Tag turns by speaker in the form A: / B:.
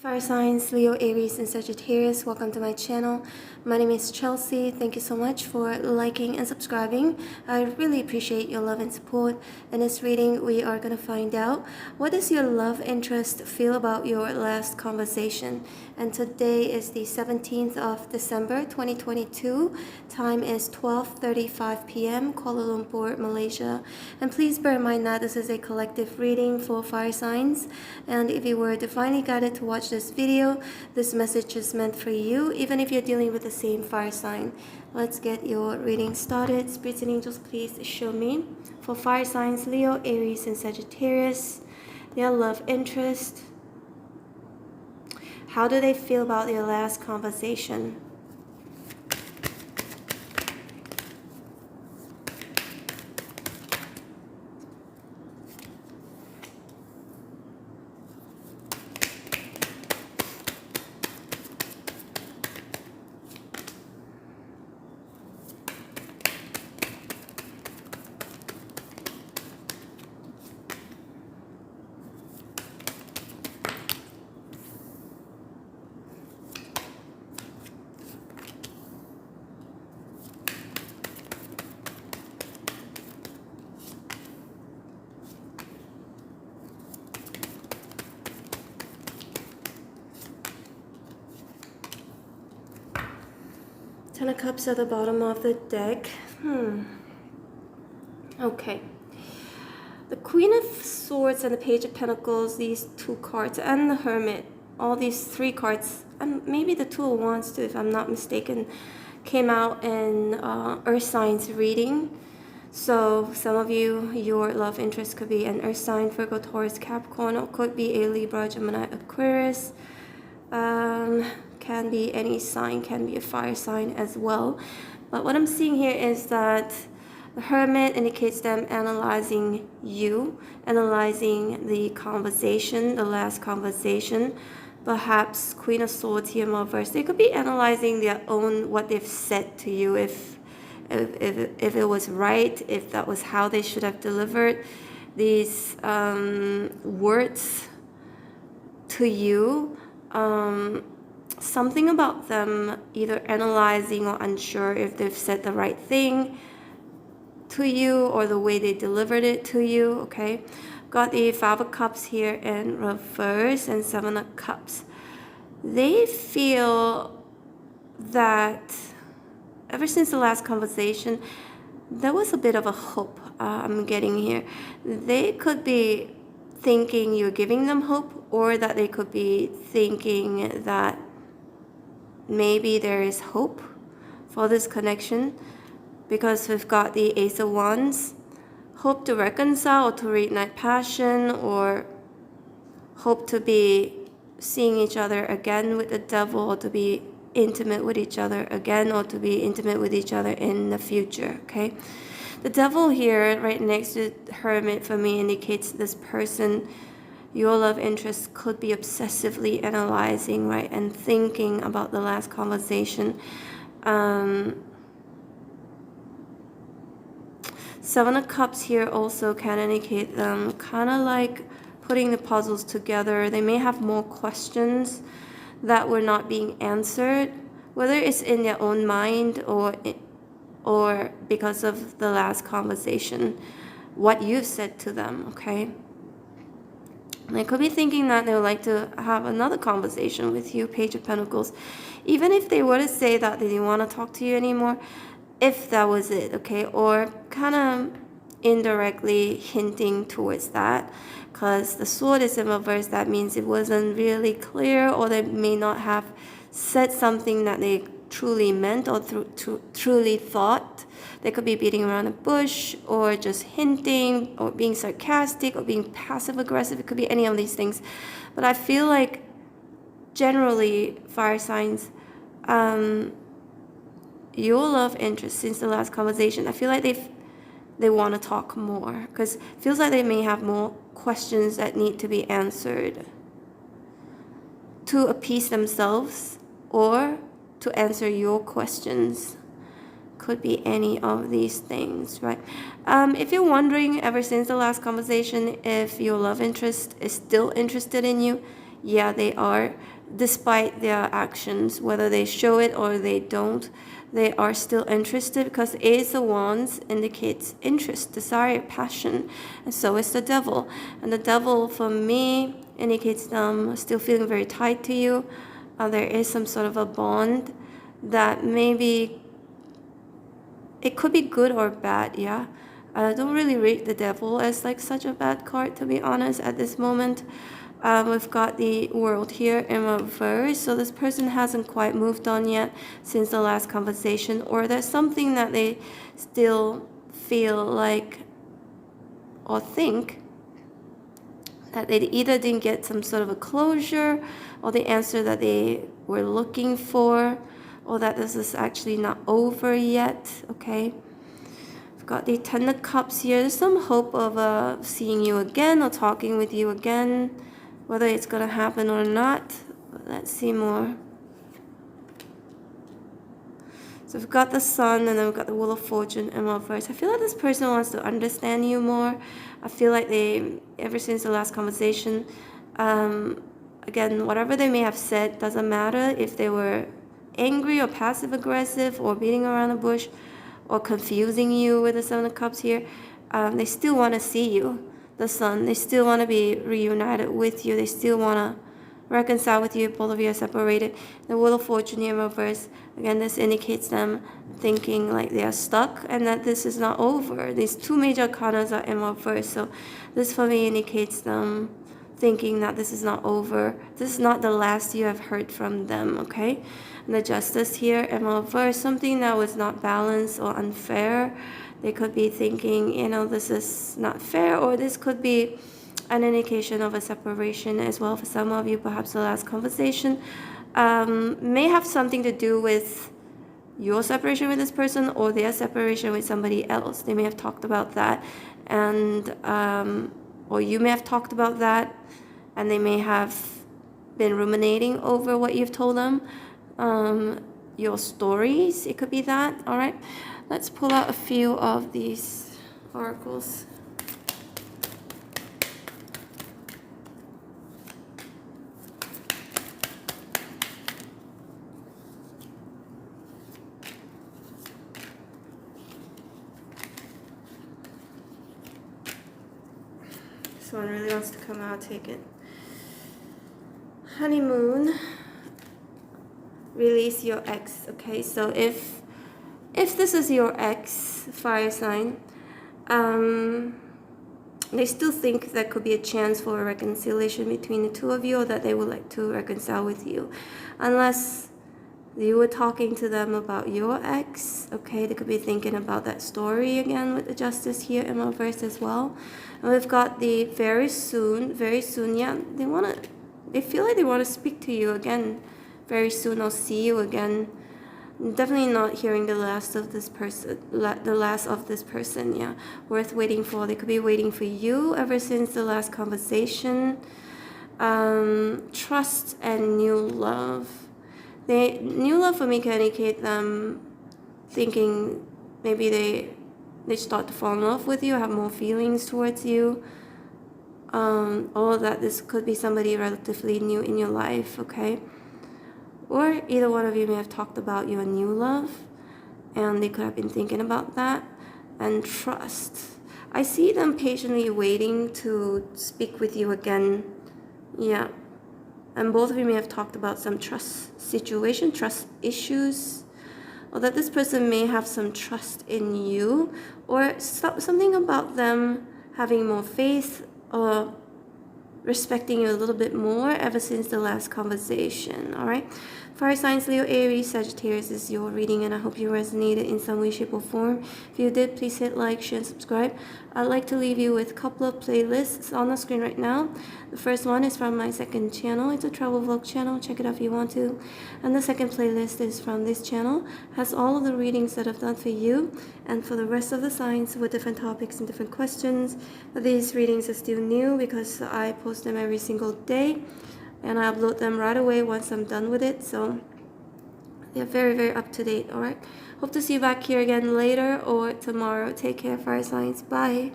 A: Fire signs, Leo, Aries, and Sagittarius, welcome to my channel. My name is Chelsea. Thank you so much for liking and subscribing. I really appreciate your love and support. In this reading, we are going to find out what does your love interest feel about your last conversation. And today is the 17th of December 2022. Time is 12:35 p.m. Kuala Lumpur, Malaysia. And please bear in mind that this is a collective reading for fire signs. And if you were divinely guided to watch this video, this message is meant for you, even if you're dealing with the same fire sign. Let's get your reading started. Spirits and angels, please show me for fire signs, Leo, Aries, and Sagittarius, their love interest. How do they feel about their last conversation? Ten of Cups at the bottom of the deck. Okay. The Queen of Swords and the Page of Pentacles, these two cards, and the Hermit, all these three cards, and maybe the Two of Wands too, if I'm not mistaken, came out in Earth signs reading. So some of you, your love interest could be an Earth sign, Virgo, Taurus, Capricorn, or could be a Libra, Gemini, Aquarius. Can be any sign, can be a fire sign as well. But what I'm seeing here is that the Hermit indicates them analyzing you, analyzing the conversation, the last conversation. Perhaps Queen of Swords here more versed. They could be analyzing their own, what they've said to you, if it was right, if that was how they should have delivered these words to you. Something about them either analyzing or unsure if they've said the right thing to you or the way they delivered it to you. Okay, got the Five of Cups here in reverse and Seven of Cups. They feel that ever since the last conversation, there was a bit of a hope I'm getting here. They could be thinking you're giving them hope, or that they could be thinking that maybe there is hope for this connection, because we've got the Ace of Wands, hope to reconcile or to reignite passion, or hope to be seeing each other again with the Devil, or to be intimate with each other again, or to be intimate with each other in the future. Okay, the Devil here right next to Hermit for me indicates this person, your love interest, could be obsessively analyzing, right, and thinking about the last conversation. Seven of Cups here also can indicate them kind of like putting the puzzles together. They may have more questions that were not being answered, whether it's in their own mind or because of the last conversation, what you've said to them. Okay, they could be thinking that they would like to have another conversation with you, Page of Pentacles. Even if they were to say that they didn't want to talk to you anymore, if that was it, okay? Or kind of indirectly hinting towards that. Because the Sword is in reverse, that means it wasn't really clear, or they may not have said something that they truly meant or truly thought. They could be beating around the bush, or just hinting, or being sarcastic, or being passive aggressive. It could be any of these things. But I feel like generally fire signs, your love interest since the last conversation, I feel like they want to talk more, because it feels like they may have more questions that need to be answered to appease themselves or to answer your questions. Could be any of these things, right? If you're wondering ever since the last conversation if your love interest is still interested in you, Yeah, they are. Despite their actions, whether they show it or they don't, they are still interested, because Ace of Wands indicates interest, desire, passion, and so is the Devil. And the Devil, for me, indicates them still feeling very tied to you. There is some sort of a bond that maybe it could be good or bad, yeah. I don't really rate the Devil as like such a bad card, to be honest, at this moment. We've got the World here in reverse, so this person hasn't quite moved on yet since the last conversation, or there's something that they still feel like or think that they either didn't get some sort of a closure or the answer that they were looking for, or that this is actually not over yet, okay? I've got the Ten of Cups here. There's some hope of seeing you again or talking with you again, whether it's going to happen or not. Let's see more. So we've got the Sun, and then we've got the Wheel of Fortune in reverse. I feel like this person wants to understand you more. I feel like they, ever since the last conversation, again, whatever they may have said doesn't matter if they were angry or passive aggressive or beating around the bush or confusing you with the Seven of Cups here. They still want to see you, the Sun. They still want to be reunited with you. They still want to reconcile with you. Both of you are separated. The Wheel of Fortune in reverse, again, this indicates them thinking like they are stuck and that this is not over. These two major arcanas are in reverse, so this for me indicates them thinking that this is not over. This is not the last you have heard from them, okay? And the Justice here in reverse, something that was not balanced or unfair. They could be thinking, you know, this is not fair, or this could be an indication of a separation as well for some of you. Perhaps the last conversation may have something to do with your separation with this person or their separation with somebody else. They may have talked about that, and or you may have talked about that, and they may have been ruminating over what you've told them, your stories. It could be that. All right, let's pull out a few of these oracles. This one really wants to come out. Take it. Honeymoon. Release your ex. Okay, so if this is your ex, fire sign, they still think there could be a chance for a reconciliation between the two of you, or that they would like to reconcile with you, unless you were talking to them about your ex. Okay, they could be thinking about that story again with the Justice here in reverse as well. And we've got the very soon, yeah, they feel like they want to speak to you again very soon, or see you again. Definitely not hearing the last of this person, yeah, worth waiting for. They could be waiting for you ever since the last conversation. Trust and new love. New love for me can indicate them thinking maybe they start to fall in love with you, have more feelings towards you, or that this could be somebody relatively new in your life, okay? Or either one of you may have talked about your new love, and they could have been thinking about that. And trust. I see them patiently waiting to speak with you again, yeah. And both of you may have talked about some trust situation, trust issues, or that this person may have some trust in you, or something about them having more faith or respecting you a little bit more ever since the last conversation. All right, fire signs, Leo, Aries, Sagittarius is your reading, and I hope you resonated in some way, shape, or form. If you did, please hit like, share, and subscribe. I'd like to leave you with a couple of playlists on the screen right now. The first one is from my second channel. It's a travel vlog channel. Check it out if you want to. And the second playlist is from this channel. Has all of the readings that I've done for you and for the rest of the signs with different topics and different questions. But these readings are still new because I post them every single day, and I upload them right away once I'm done with it. So they're very, very up to date. All right. Hope to see you back here again later or tomorrow. Take care, fire signs. Bye.